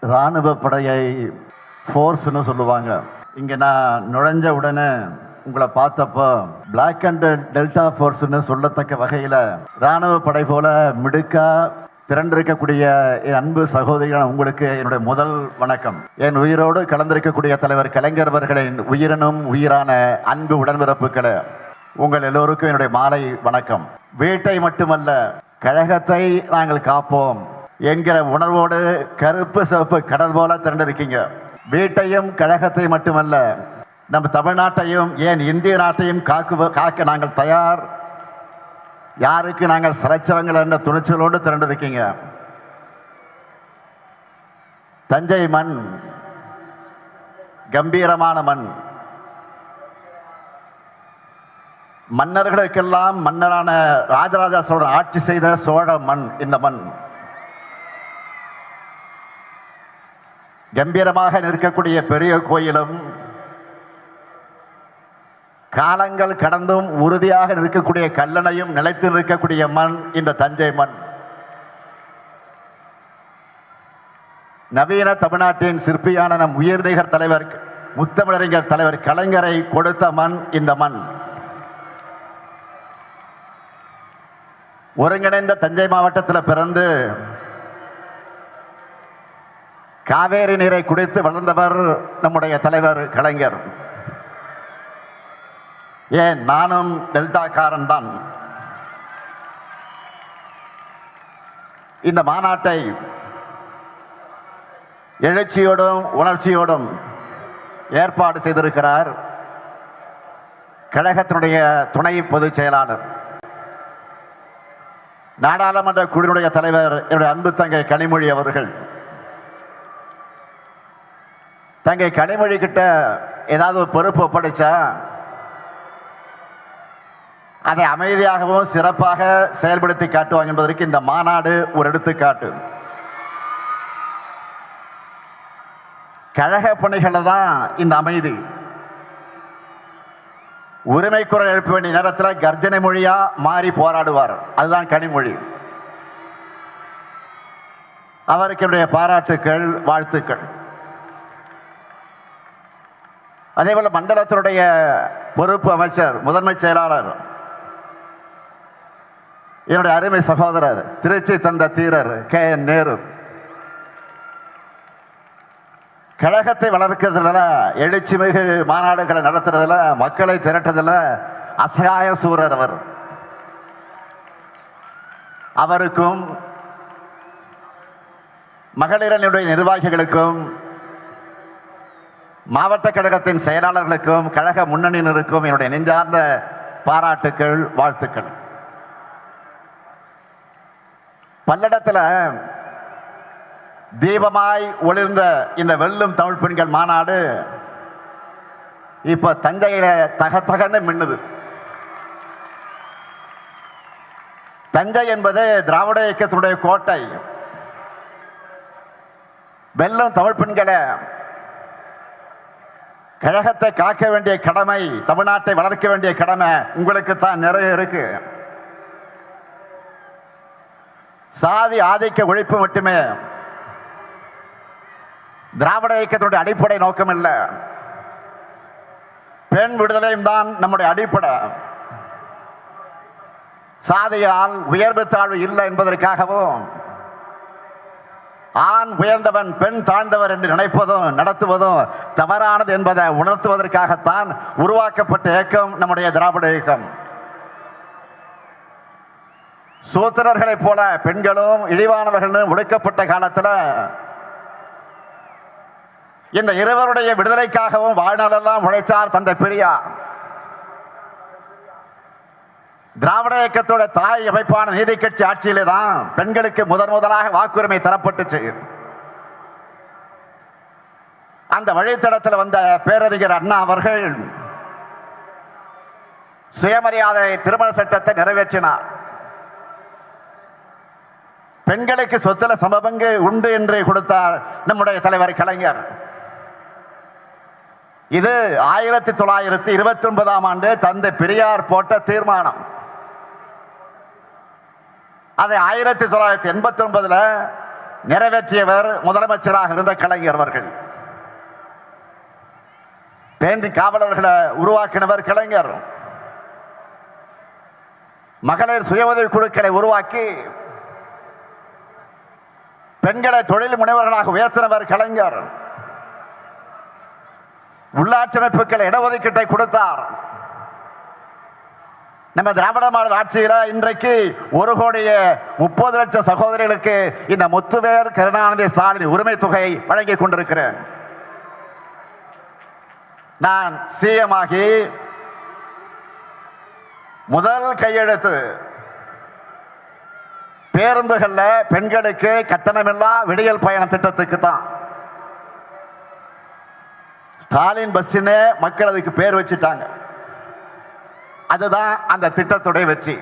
இராணுவ படையை ஃபோர்ஸ்னு சொல்லுவாங்க. இங்கே நான் நுழைஞ்ச உடனே உங்களை பார்த்தப்போ பிளாக் அண்ட் டெல்டா ஃபோர்ஸ்னு சொல்லத்தக்க வகையில் இராணுவ படை போல மிடுக்கா திரண்டிருக்கக்கூடிய என் அன்பு சகோதரிகள், உங்களுக்கு என்னுடைய முதல் வணக்கம். என் உயிரோடு கலந்திருக்கக்கூடிய தலைவர் கலைஞர் அவர்களின் உயிரினும் உயிரான அன்பு உடன்பிறப்புகளே, உங்கள் எல்லோருக்கும் என்னுடைய மாலை வணக்கம். வீட்டை மட்டுமல்ல, கழகத்தை நாங்கள் காப்போம் என்கிற உணர்வோடு கருப்பு சிவப்பு கடல் போல திரண்டிருக்கீங்க. வீட்டையும் கழகத்தை மட்டுமல்ல, நம்ம தமிழ்நாட்டையும் ஏன் இந்திய நாட்டையும் காக்க நாங்கள் தயார். யாருக்கு நாங்கள் சிறைச்சவங்கள் என்ற துணிச்சலோடு திரண்டிருக்கீங்க. தஞ்சை மண் கம்பீரமான மண். மன்னர்களுக்கெல்லாம் மன்னரான ராஜராஜ சோழன் ஆட்சி செய்த சோழ மண் இந்த மண். கம்பீரமாக நிற்கக்கூடிய பெரிய கோயிலும், காலங்கள் கடந்தும் உறுதியாக நிற்கக்கூடிய கல்லணையும் நிலைத்து நிற்கக்கூடிய மண் இந்த தஞ்சை மண். நவீன தமிழ்நாட்டின் சிற்பியான நம் உயர்நிகர் தலைவர் முத்தமிழறிஞர் தலைவர் கலைஞரை கொடுத்த மண் இந்த மண். ஒருங்கிணைந்த தஞ்சை மாவட்டத்தில் பிறந்து காவேரி நீரை குடித்து வளர்ந்தவர் நம்முடைய தலைவர் கலைஞர். ஏன், நானும் டெல்டாக்காரன் தான். இந்த மாநாட்டை எழுச்சியோடும் உணர்ச்சியோடும் ஏற்பாடு செய்திருக்கிறார் கழகத்தினுடைய துணை பொதுச் செயலாளர், நாடாளுமன்ற குழுவினுடைய தலைவர் என்னுடைய அன்பு தங்கை கனிமொழி அவர்கள். தங்கை கனிமொழி கிட்ட ஏதாவது ஒரு பொறுப்பு ஒப்படைச்சா அதை அமைதியாகவும் சிறப்பாக செயல்படுத்தி காட்டுவாங்க என்பதற்கு இந்த மாநாடு ஒரு எடுத்துக்காட்டு. கழக பணிகளை தான் இந்த அமைதி. உரிமை குரல் எழுப்ப வேண்டிய நேரத்தில் கர்ஜனை மொழியா மாறி போராடுவார். அதுதான் கனிமொழி. அவருக்கு என்னுடைய பாராட்டுக்கள், வாழ்த்துக்கள். அதேபோல மண்டலத்தினுடைய பொறுப்பு அமைச்சர், முதன்மை செயலாளர், என்னுடைய அருமை சகோதரர், திருச்சி தந்த தீரர் KN நேரு. கழகத்தை வளர்க்கிறதுல, எழுச்சி மிகு மாநாடுகளை நடத்துறதுல, மக்களை திரட்டுறதுல அசகாய சூரர் அவர். அவருக்கும் மகளிரனுடைய நிர்வாகிகளுக்கும் மாவட்ட கழகத்தின் செயலாளர்களுக்கும் கழக முன்னணியினருக்கும் என்னுடைய நெஞ்சார்ந்த பாராட்டுக்கள், வாழ்த்துக்கள். பல்லடத்தில் தீபமாய் ஒளிர்ந்த இந்த வெல்லும் தமிழ் பெண்கள் மாநாடு இப்ப தஞ்சையில தகத்தகன்னு மின்னுது. தஞ்சை என்பது திராவிட இயக்கத்தினுடைய கோட்டை. வெல்லும் தமிழ் பெண்களை, கழகத்தை காக்க வேண்டிய கடமை, தமிழ்நாட்டை வளர்க்க வேண்டிய கடமை உங்களுக்கு தான் நிறைய இருக்கு. சாதி ஆதிக்க ஒழிப்பு மட்டுமே திராவிட இயக்கத்தினுடைய அடிப்படை நோக்கம் இல்லை. பெண் விடுதலையும் தான் நம்முடைய அடிப்படை. சாதியால் உயர்வு தாழ்வு இல்லை என்பதற்காகவும், ஆண் உயர்ந்தவன் பெண் தாழ்ந்தவர் என்று நினைப்பதும் நடத்துவதும் தவறானது என்பதை உணர்த்துவதற்காகத்தான் உருவாக்கப்பட்ட இயக்கம் நம்முடைய திராவிட இயக்கம். சூத்திரர்களைப் போல பெண்களும் இழிவானவர்களும் ஒடுக்கப்பட்ட காலத்தில் இந்த இருவருடைய விடுதலைக்காகவும் வாழ்நாளெல்லாம் உழைச்சார் தந்தை பெரியார். திராவிட இயக்கத்தோட தாய் அமைப்பான நீதி கட்சி ஆட்சியிலே தான் பெண்களுக்கு முதலாக வாக்குரிமை தரப்பட்டுச்சு. அந்த வழித்தடத்தில் வந்த பேரறிஞர் அண்ணா அவர்கள் சுயமரியாதை திருமண சட்டத்தை நிறைவேற்றினார். பெண்களுக்கு சொத்துல சமபங்கு உண்டு என்று கொடுத்தார் நம்முடைய தலைவர் கலைஞர். இது 1929ஆம் ஆண்டு தந்தை பெரியார் போட்ட தீர்மானம். அதை 1989 நிறைவேற்றியவர் முதலமைச்சராக இருந்த கலைஞர் அவர்கள். பேண்டி காவலர்களை உருவாக்கினவர் கலைஞர். மகளிர் சுய உதவி குழுக்களை உருவாக்கி பெண்களை தொழில் முனைவர்களாக உயர்த்தினவர் கலைஞர். உள்ளாட்சி அமைப்புகளை இடஒதுக்கீட்டை கொடுத்தார். நம்ம திராவிட மாடல் ஆட்சியில் இன்றைக்கு 1,30,00,000 சகோதரிகளுக்கு இந்த முத்துவேல் கருணாநிதி ஸ்டாலின் உரிமை தொகை வழங்கி கொண்டிருக்கிறேன். நான் சிஎம் ஆகி முதல் கையெழுத்து பேருந்துகள்ல பெண்களுக்கு கட்டணமில்லா விடியல் பயண திட்டத்துக்கு தான். ஸ்டாலின் பஸ்ன்னு மக்கள் அதுக்கு பேர் வச்சுட்டாங்க. அதுதான் அந்த திட்டத்துடைய வெற்றி.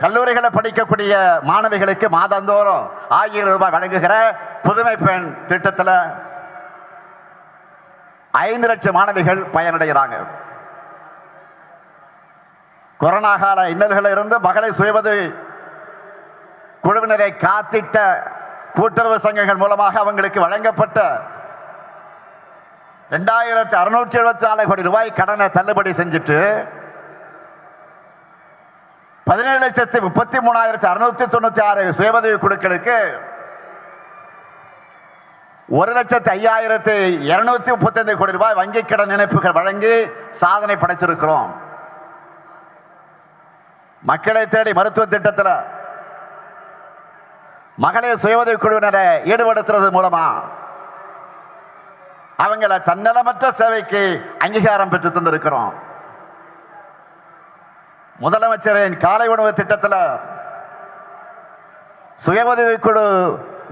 கல்லூரிகளை படிக்கக்கூடிய மாணவிகளுக்கு மாதந்தோறும் 1000 ரூபாய் வழங்குகிற புதுமை பெண் திட்டத்தில் 5 லட்சம் மாணவிகள் பயனடைகிறாங்க. கொரோனா கால இன்னல்களில் இருந்து மகளிர் சுயஉதவி குழுவினரை காத்திட்ட கூட்டுறவு சங்கங்கள் மூலமாக அவங்களுக்கு வழங்கப்பட்ட 2674 கோடி ரூபாய் கடனை தள்ளுபடி செஞ்சுட்டு 17,33,696 சுயஉதவி குழுக்களுக்கு 1,05,235 கோடி ரூபாய் வங்கி கடன் இணைப்புகள் வழங்கி சாதனை படைச்சிருக்கிறோம். மக்களை தேடி மருத்துவ திட்டத்தில் மகளிர் சுய உதவி குழுவினரை ஈடுபடுத்துறது மூலமா அவங்கள தன்னலமற்ற சேவைக்கு அங்கீகாரம் பெற்று தந்திருக்கிறோம். முதலமைச்சரின் காலை உணவு திட்டத்தில் சுய உதவி குழு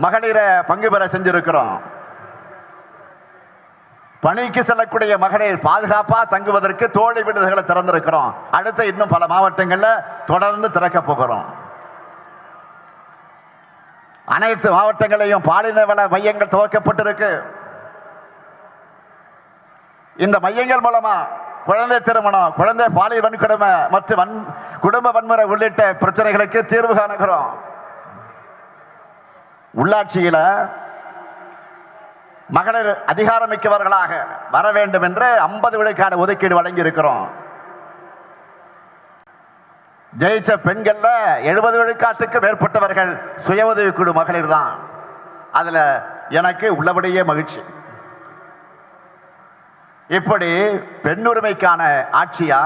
மகளிரை பங்கு பெற செஞ்சிருக்கிறோம். பணிக்கு செல்லக்கூடிய மகளிர் பாதுகாப்பா தங்குவதற்கு தோழி விடுதிகளை திறந்திருக்கிறோம். அடுத்து இன்னும் பல மாவட்டங்களில் தொடர்ந்து திறக்க போகிறோம். அனைத்து மாவட்டங்களையும் பாலின வள மையங்கள் துவக்கப்பட்டிருக்கு. இந்த மையங்கள் மூலமா குழந்தை திருமணம், குழந்தை பாலியல் வன்கொடுமை மற்றும் குடும்ப வன்முறை உள்ளிட்ட பிரச்சனைகளுக்கு தீர்வு காணுகிறோம். உள்ளாட்சியில மகளிர் அதிகாரமிக்கவர்களாக வர வேண்டும் என்று 50 விழுக்காடு ஒதுக்கீடு வழங்கி இருக்கிறோம். ஜெயிச்ச பெண்கள்ல 70 விழுக்காட்டுக்கு மேற்பட்டவர்கள் சுய உதவி குழு மகளிர் தான். அதுல எனக்கு உள்ளபடியே மகிழ்ச்சி. இப்படி பெண்ணுரிமைக்கான ஆட்சியா,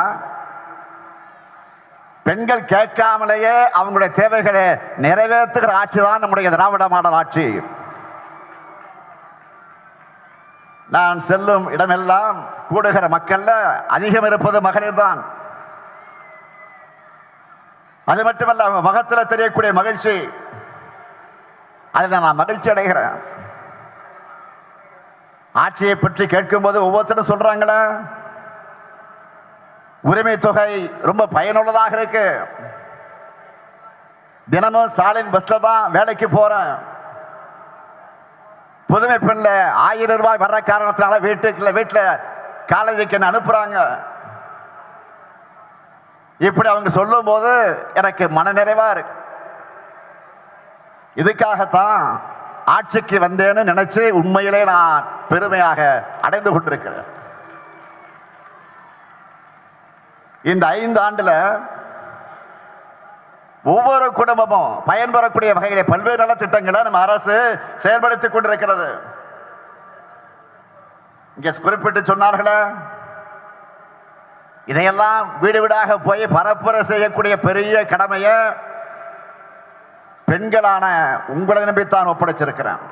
பெண்கள் கேட்காமலேயே அவங்களுடைய தேவைகளை நிறைவேற்றுகிற ஆட்சி தான் நம்முடைய திராவிட மாடல் ஆட்சி. நான் செல்லும் இடமெல்லாம் கூடுகிற மக்கள்ல அதிகம் இருப்பது மகளிர் தான். அது மட்டுமல்ல, அவங்க முகத்தில் தெரியக்கூடிய மகிழ்ச்சி, அதில் நான் மகிழ்ச்சி அடைகிறேன். ஆட்சியை பற்றி கேட்கும் போது ஒவ்வொருத்தரும் சொல்றாங்களே உரிமை தொகை ரொம்ப பயனுள்ளதாக இருக்கு. தினமும் ஸ்டாலின் பஸ்ல தான் வேலைக்கு போறேன். புதுமை பெண்ல 1000 ரூபாய் வர்ற காரணத்தினால வீட்டுல காலேஜுக்கு என்ன அனுப்புறாங்க. இப்படி அவங்க சொல்லும் போது எனக்கு மனநிறைவா இருக்கு. இதுக்காகத்தான் ஆட்சிக்கு வந்தேன்னு நினைச்சு உண்மையிலே நான் பெருமையாக அடைந்து கொண்டிருக்கிறேன். இந்த 5 ஆண்டுல ஒவ்வொரு குடும்பமும் பயன்பெறக்கூடிய வகையிலே பல்வேறு நலத்திட்டங்களை நம்ம அரசு செயல்படுத்திக் கொண்டிருக்கிறது. இங்க குறிப்பிட்டு சொன்னார்களே, இதையெல்லாம் வீடு வீடாக போய் பரப்புரை செய்யக்கூடிய பெரிய கடமையை பெண்களான உங்களை நம்பித்தான் ஒப்படைச்சிருக்கிறேன்.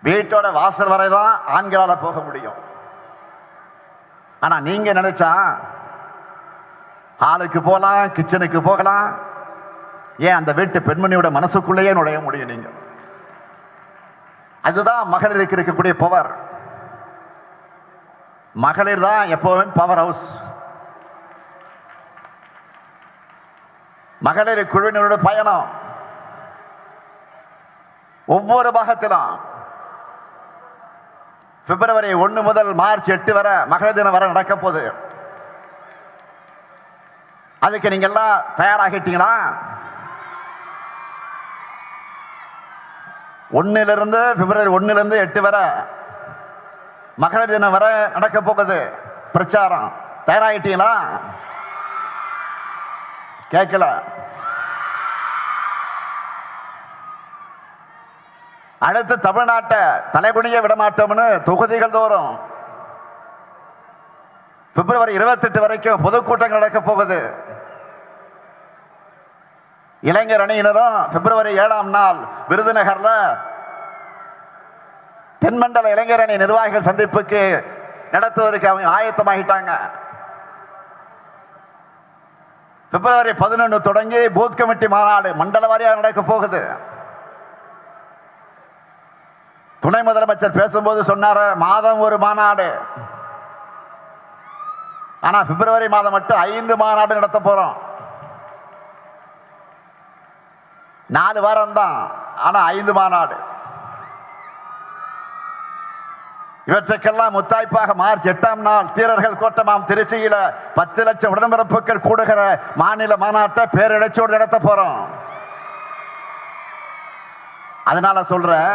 வீட்டோட வாசல் வரைதான் ஆண்களால போக முடியும். ஆனா நீங்க நினைச்சா ஹாலுக்கு போகலாம், கிச்சனுக்கு போகலாம். ஏன் அந்த வீட்டு பெண்மணியோட மனசுக்குள்ளேயே நுழைய முடியும் நீங்க. அதுதான் மகளிருக்கு இருக்கக்கூடிய பவர். மகளிர் தான் எப்பவுமே பவர் ஹவுஸ். மகளிர் குழுவினரோட பயணம் ஒவ்வொரு பாகத்திலும் பிப்ரவரி 1 முதல் மார்ச் 8 வரை மகளிர் தினம் வரை நடக்க போகுது. அதுக்கு நீங்க எல்லாம் தயாராகிட்டீங்களா? 1 பிப்ரவரி 1 8 வரை மகளிர் தினம் வரை நடக்க போகுது பிரச்சாரம். தயாராகிட்டீங்களா? கேட்கல. அடுத்து தமிழ்நாட்டை தலைகுனிய விடமாட்டோம்னு தொகுதிகள் தோறும் பிப்ரவரி 28 வரைக்கும் பொதுக்கூட்டங்கள் நடக்க போகுது. இளைஞர் அணியினரும் பிப்ரவரி 7ஆம் நாள் விருதுநகர்ல தென்மண்டல இளைஞர் அணி நிர்வாகிகள் சந்திப்புக்கு நடத்துவதற்கு அவங்க ஆயத்தமாகிட்டாங்க. பிப்ரவரி 11 தொடங்கி பூத் கமிட்டி மாநாடு மண்டல வாரியாக நடக்க போகுது. துணை முதலமைச்சர் பேசும்போது சொன்னார், மாதம் ஒரு மாநாடு. ஆனா பிப்ரவரி மாதம் மட்டும் 5 மாநாடு நடத்த போறோம். 4 வாரம் தான், ஆனா 5 மாநாடு. இவற்றுக்கெல்லாம் முத்தாய்ப்பாக மார்ச் 8ஆம் நாள் தீரர்கள் கோட்டமாம் திருச்சியில 10 லட்சம் உடன்பிறப்புகள் கூடுகிற மாநில மாநாட்டை பேரிழச்சோடு நடத்த போறோம். அதனால சொல்றேன்,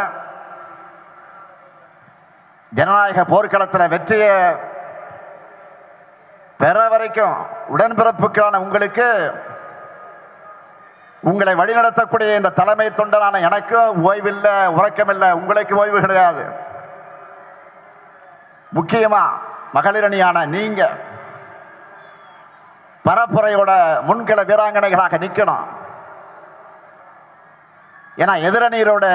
ஜனநாயக போர்க்களத்தில் வெற்றியை பெற வரைக்கும் உடன்பிறப்புக்கான உங்களுக்கு, உங்களை வழிநடத்தக்கூடிய இந்த தலைமை தொண்டரான எனக்கும் ஓய்வில்லை, உறக்கமில்லை. உங்களுக்கு ஓய்வு கிடையாது. முக்கியமா மகளிர் அணியான நீங்க பரப்புரையோட முன்கள வீராங்கனைகளாக நிற்கணும். ஏன்னா எதிரணியரோட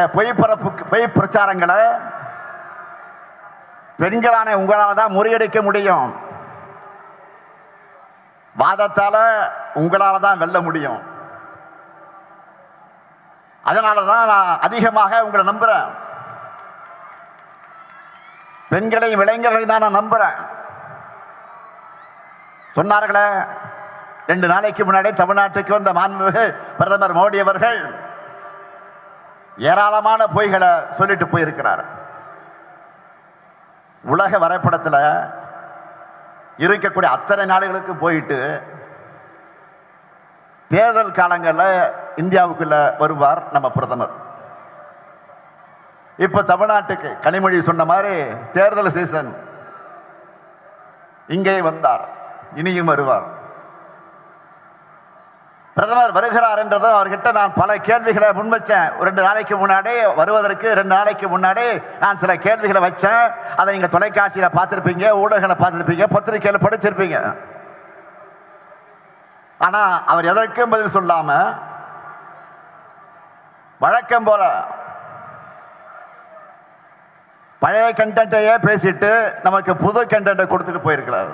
பொய் பிரச்சாரங்களை பெண்களான உங்களால் தான் முறியடிக்க முடியும். வாதத்தால உங்களால தான் வெல்ல முடியும். அதனாலதான் நான் அதிகமாக உங்களை நம்புறேன். பெண்களையும் இளைஞர்களையும் தான் நான் நம்புறேன். சொன்னார்களே 2 நாளைக்கு முன்னாடி தமிழ்நாட்டுக்கு வந்த மாண்புமிகு பிரதமர் மோடி அவர்கள் ஏராளமான பொய்களை சொல்லிட்டு போயிருக்கிறார். உலக வரைபடத்தில் இருக்கக்கூடிய அத்தனை நாடுகளுக்கு போயிட்டு தேர்தல் காலங்களில் இந்தியாவுக்குள்ள வருவார் நம்ம பிரதமர். இப்ப தமிழ்நாட்டுக்கு கனிமொழி சொன்ன மாதிரி தேர்தல் சீசன் இங்கே வந்தார், இனியும் வருவார். பிரதமர் வருகிறார் என்றதும் அவர்கிட்ட நான் பல கேள்விகளை முன்வச்சேன். 2 நாளைக்கு முன்னாடி வருவதற்கு 2 நாளைக்கு முன்னாடி நான் சில கேள்விகளை வச்சேன். அதை நீங்க தொலைக்காட்சியில பார்த்திருப்பீங்க, ஊடகங்களை பார்த்திருப்பீங்க, பத்திரிகையில படிச்சிருப்பீங்க. ஆனா அவர் எதற்கும் பதில் சொல்லாம வழக்கம் போல பழைய கண்டென்ட்டையே பேசிட்டு நமக்கு புது கண்டென்ட்டை கொடுத்துட்டு போயிருக்கிறார்.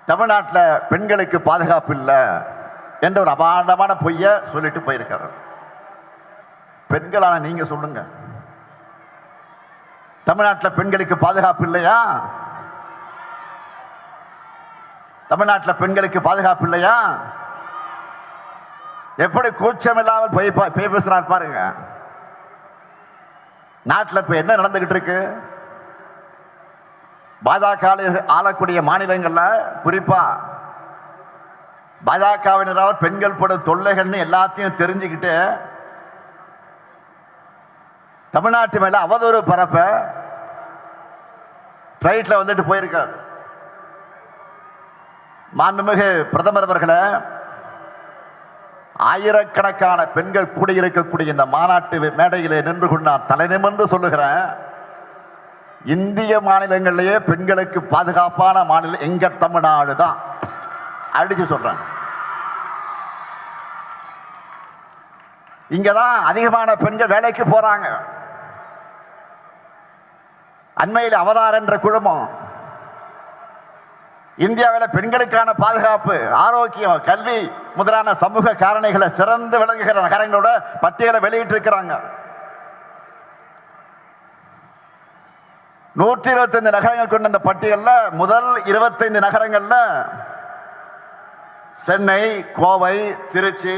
தமிழ்நாட்டில் பெண்களுக்கு பாதுகாப்பு இல்லை என்ற ஒரு அபாண்டமான பொய்ய சொல்லிட்டு போயிருக்காரு. பெண்களான நீங்க சொல்லுங்க, தமிழ்நாட்டில் பெண்களுக்கு பாதுகாப்பு இல்லையா? தமிழ்நாட்டில் பெண்களுக்கு பாதுகாப்பு இல்லையா? எப்படி கூச்சம் இல்லாமல் பொய் பேசுறார் பாருங்க. நாட்டில் இப்ப என்ன நடந்துகிட்டு இருக்கு? பாஜக ஆளக்கூடிய மாநிலங்கள்ல குறிப்பா பாஜகவினரால் பெண்கள் படும் தொல்லைகள்னு எல்லாத்தையும் தெரிஞ்சுக்கிட்டு தமிழ்நாட்டு மேல அவதூறு பரப்ப பிளைட்ல வந்துட்டு போயிருக்காரு. மாண்புமிகு பிரதமர் அவர்களே, ஆயிரக்கணக்கான பெண்கள் கூடியிருக்கக்கூடிய இந்த மாநாட்டு மேடையிலே நின்று கொண்டு நான் தலை நிமிர்ந்து சொல்லுகிறேன், இந்திய மாநிலங்களிலேயே பெண்களுக்கு பாதுகாப்பான மாநிலம் எங்க தமிழ்நாடு தான். அடிச்சு சொல்றேன். இங்கதான் அதிகமான பெண்கள் வேலைக்கு போறாங்க. அண்மையில் அவதார் என்ற குழுமம் இந்தியாவில் பெண்களுக்கான பாதுகாப்பு, ஆரோக்கியம், கல்வி முதலான சமூக காரணிகளை சிறந்து விளங்குகிற நகரங்களோட பட்டியலை வெளியிட்டு இருக்கிறாங்க. 125 நகரங்கள் கொண்ட இந்த பட்டியலில் முதல் 25 நகரங்கள்ல சென்னை, கோவை, திருச்சி,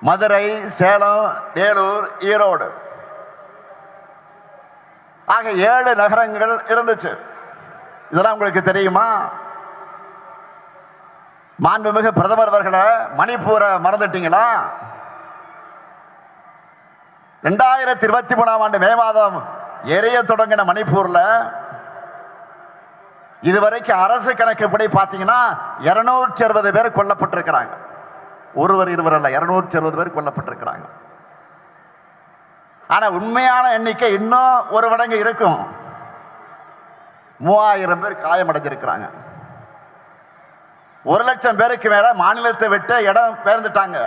மதுரை, சேலம், வேலூர், ஈரோடு ஆக 7 நகரங்கள் இருந்துச்சு. இதெல்லாம் உங்களுக்கு தெரியுமா? மாண்புமிகு பிரதமர் அவர்களே, மணிப்பூரை மறந்துட்டீங்களா? 2023 மே மாதம் எரிய தொடங்கின மணிப்பூர்ல இதுவரைக்கும் அரசு கணக்குப்படி பார்த்தீங்கன்னா 260 பேர் கொல்லப்பட்டிருக்கிறாங்க. ஒருவர் இருவர் அல்ல, 260 பேர் கொல்லப்பட்டிருக்கிறாங்க. ஆனா உண்மையான எண்ணிக்கை இன்னும் ஒரு மடங்கு இருக்கும். 3000 பேர் காயமடைஞ்சிருக்கிறாங்க. 1 லட்சம் பேருக்கு மேல மாநிலத்தை விட்டு இடம் பெயர்ந்துட்டாங்க,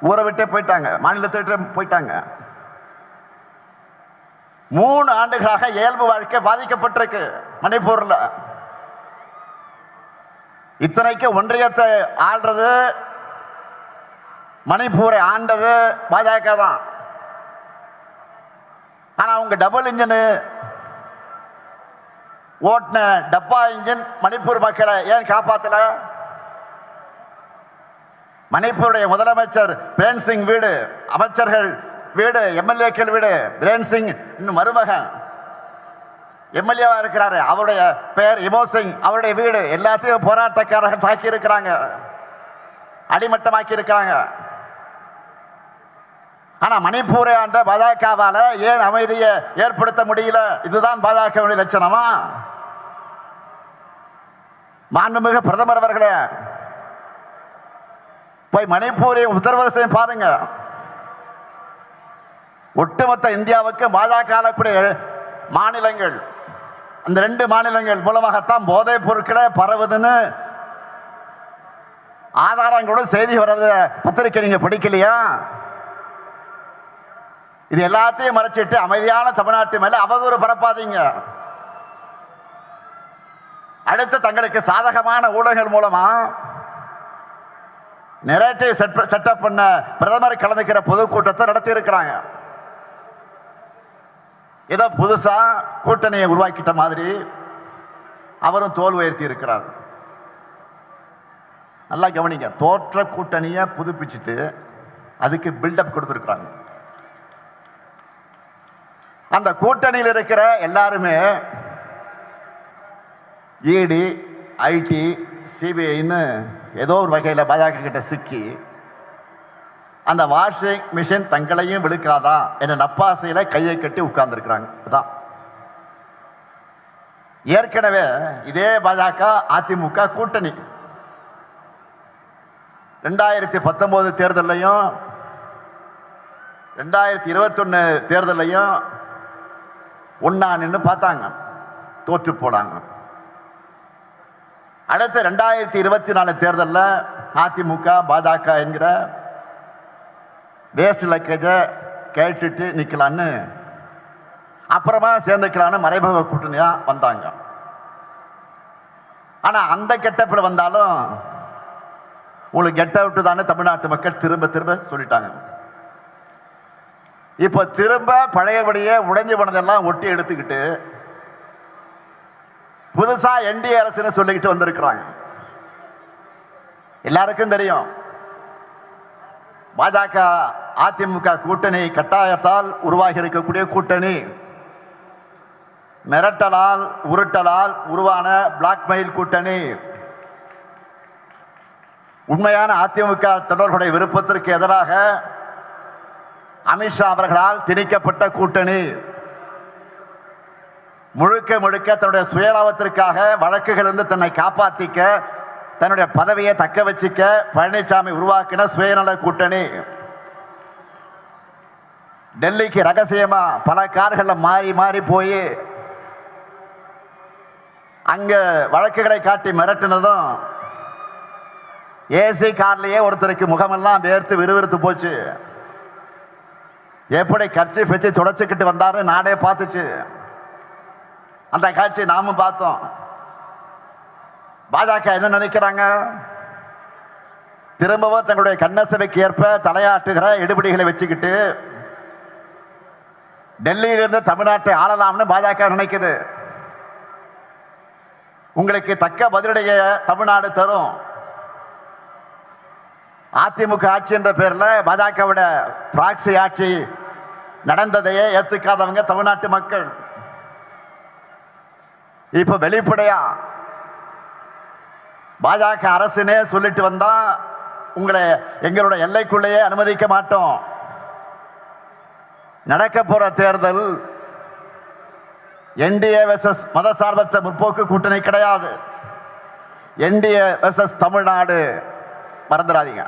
ஊரை விட்டே போயிட்டாங்க, மாநிலத்தை விட்டு போயிட்டாங்க. 3 ஆண்டுகளாக இயல்பு வாழ்க்கை பாதிக்கப்பட்டிருக்கு மணிப்பூர்ல. இத்தனைக்கு ஒன்றியத்தை ஆள்றது, மணிப்பூரை ஆண்டது பாஜக தான். ஆனா அவங்க டபுள் இன்ஜின் ஓட்டின டப்பா இன்ஜின் மணிப்பூர் மக்களை ஏன் காப்பாத்தல? மணிப்பூருடைய முதலமைச்சர் பிரேன் சிங் வீடு, அமைச்சர்கள் வீடு, எம்எல்ஏக்கள் வீடு, பிரேன் சிங் இன்னும் மருமகன் எம்எல்ஏவா இருக்கிறாரு, அவருடைய பெயர் இமோ சிங், அவருடைய வீடு எல்லாத்தையும் போராட்டக்காரர்கள் தாக்கி இருக்கிறாங்க, அடிமட்டமாக்கி இருக்கிறாங்க. ஆனா மணிப்பூரை ஆண்ட பாஜகவால ஏன் அமைதியை ஏற்படுத்த முடியல? இதுதான் பாஜகவுடைய லட்சணமா? மாண்புமிகு பிரதமர் அவர்களே, போய் மணிப்பூரை உத்தரப்பிரதேசம் பாருங்க. ஒட்டுமொத்த இந்தியாவுக்கு பாஜக மாநிலங்கள், அந்த 2 மாநிலங்கள் மூலமாகத்தான் போதைப் பொருட்களை பரவுதுன்னு ஆதாரங்களோட செய்தி வர்றது பத்திரிகை நீங்க படிக்கலையா? இது எல்லாத்தையும் மறைச்சிட்டு அமைதியான தமிழ்நாட்டு மேல அவதூறு பரப்பாதீங்க. அடுத்து தங்களுக்கு சாதகமான ஊடகங்கள் மூலமா நெரேட்டிவ் செட்டப் பண்ண பிரதமர் கலந்துக்கிற பொதுக்கூட்டத்தை நடத்தி இருக்கிறாங்க. ஏதோ புதுசா கூட்டணியை உருவாக்கிட்ட மாதிரி அவரும் தோல் உயர்த்தி இருக்கிறார். நல்லா கவனிங்க, தோற்ற கூட்டணியை புதுப்பிச்சுட்டு அதுக்கு பில்டப் கொடுத்துருக்குறாங்க. அந்த கூட்டணியில் இருக்கிற எல்லாருமே இடி, ஐடி, சிபிஐன்னு ஏதோ ஒரு வகையில் பாஜக கிட்ட சிக்கி அந்த வாஷிங் மிஷின் தங்களையும் விழுக்காதா என்ற நப்பாசையில கையை கட்டி உட்கார்ந்துருக்கிறாங்க. அதான் ஏற்கனவே இதே பாஜக அதிமுக கூட்டணி 2019 தேர்தலையும் 2021 தேர்தலையும் ஒன்னா நின்று பார்த்தாங்க, தோற்று போனாங்க. அடுத்து 2024 தேர்தலில் அதிமுக பாஜக என்கிற வேஸ்ட் லக்கேஜை கேட்டுட்டு நிற்கலான்னு அப்புறமா சேர்ந்துக்கலான்னு மறைமுக கூட்டணியா வந்தாங்க. ஆனா அந்த கெட்டப்பில் வந்தாலும் உங்களுக்கு கெட்ட விட்டு தானே தமிழ்நாட்டு மக்கள் திரும்ப திரும்ப சொல்லிட்டாங்க. இப்ப திரும்ப பழையபடியே உடைஞ்சு போனதெல்லாம் ஒட்டி எடுத்துக்கிட்டு புதுசா என்டிஏ அரசுன்னு சொல்லிக்கிட்டு வந்திருக்கிறாங்க. எல்லாருக்கும் தெரியும், பாஜக அதிமுக கூட்டணி கட்டாயத்தால் உருவாகி இருக்கக்கூடிய கூட்டணி, மிரட்டலால் உருட்டலால் உருவான பிளாக்மெயில் கூட்டணி, உண்மையான அதிமுக தொடர்புடைய விருப்பத்திற்கு எதிராக அமித்ஷா அவர்களால் திணிக்கப்பட்ட கூட்டணி, முழுக்க முழுக்க தன்னுடைய சுயலாபத்திற்காக வழக்குகள் இருந்து தன்னை காப்பாற்றிக்க, தன்னுடைய பதவியை தக்க வச்சுக்க பழனிசாமி உருவாக்கின சுயநல கூட்டணி. டெல்லிக்கு ரகசியமா பல கார்கள்ல மாறி மாறி போய் அங்க வழக்குகளை காட்டி மிரட்டினதும், ஏசி கார்லயே ஒருத்தருக்கு முகமெல்லாம் வேர்த்து விறுவிறுத்து போச்சு. எப்படி கட்சி வச்சு தொடச்சுக்கிட்டு வந்தாரு நாடே பார்த்துச்சு. அந்த காட்சி நாமும் பார்த்தோம். பாஜக என்ன நினைக்கிறாங்க? திரும்பவும் தங்களுடைய கண்ணசவைக்கு ஏற்ப தலையாட்டுகிற எடுபடிகளை வச்சுக்கிட்டு டெல்லியிலிருந்து தமிழ்நாட்டை ஆளலாம்னு பாஜக நினைக்குது. உங்களுக்கு தக்க பதிலடைய தமிழ்நாடு தரும். அதிமுக ஆட்சி என்ற பேர்ல பாஜகவோட பிராக்சி ஆட்சி நடந்ததையே ஏத்துக்காதவங்க தமிழ்நாட்டு மக்கள். இப்ப வெளிப்படையா பாஜக அரசுனே சொல்லிட்டு வந்தா உங்களை எங்களோட எல்லைக்குள்ளேயே அனுமதிக்க மாட்டோம். நடக்க போற தேர்தல் என்டிஏ வெர்சஸ் மதசார்பற்ற முற்போக்கு கூட்டணி கிடையாது. NDA versus Tamil Nadu. மறந்துடாதீங்க.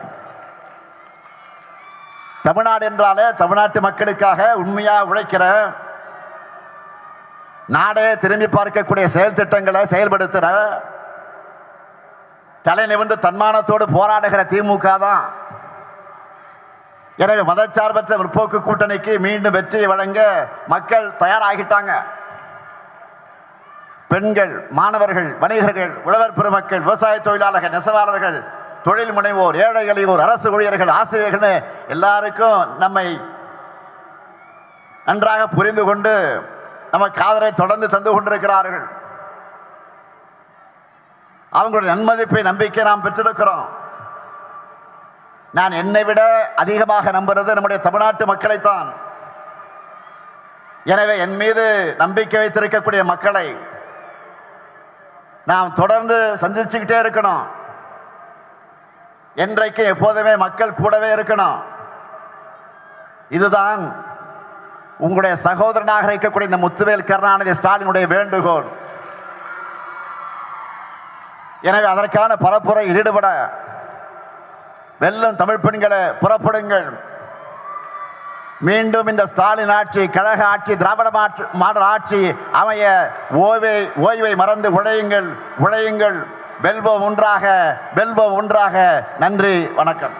தமிழ்நாடு என்றாலே தமிழ்நாட்டு மக்களுக்காக உண்மையா உழைக்கிற, நாடே திரும்பி பார்க்கக்கூடிய செயல் திட்டங்களை செயல்படுத்துற, தலை நிமிர்ந்து தன்மானத்தோடு போராடுகிற திமுக தான். எனவே மதச்சார்பற்ற முற்போக்கு கூட்டணிக்கு மீண்டும் வெற்றியை வழங்க மக்கள் தயாராகிட்டாங்க. பெண்கள், மாணவர்கள், வணிகர்கள், உழவர் பெருமக்கள், விவசாய தொழிலாளர்கள், நெசவாளர்கள், தொழில் முனைவோர், ஏழை எளியோர், அரசு ஊழியர்கள், ஆசிரியர்கள் எல்லாருக்கும் நம்மை நன்றாக புரிந்து கொண்டு நமக்கு ஆதரவை தொடர்ந்து தந்து கொண்டிருக்கிறார்கள். அவங்களுடைய நன்மதிப்பை, நம்பிக்கை நாம் பெற்றிருக்கிறோம். நான் என்னை விட அதிகமாக நம்புறது நம்முடைய தமிழ்நாட்டு மக்களைத்தான். எனவே என் மீது நம்பிக்கை வைத்திருக்கக்கூடிய மக்களை நாம் தொடர்ந்து சந்திச்சுக்கிட்டே இருக்கணும். என்றைக்கு எப்போதுமே மக்கள் கூடவே இருக்கணும். இதுதான் உங்களுடைய சகோதரனாக இருக்கக்கூடிய இந்த முத்துவேல் கருணாநிதி ஸ்டாலினுடைய வேண்டுகோள். எனவே அதற்கான பரப்புரையில் ஈடுபட வெல்லும் தமிழ் பெண்களை புறப்படுங்கள். மீண்டும் இந்த ஸ்டாலின் ஆட்சி, கழக ஆட்சி, திராவிட மாடல் ஆட்சி அமைய ஓய்வை மறந்து உழையுங்கள். வெல்வோம் ஒன்றாக. நன்றி, வணக்கம்.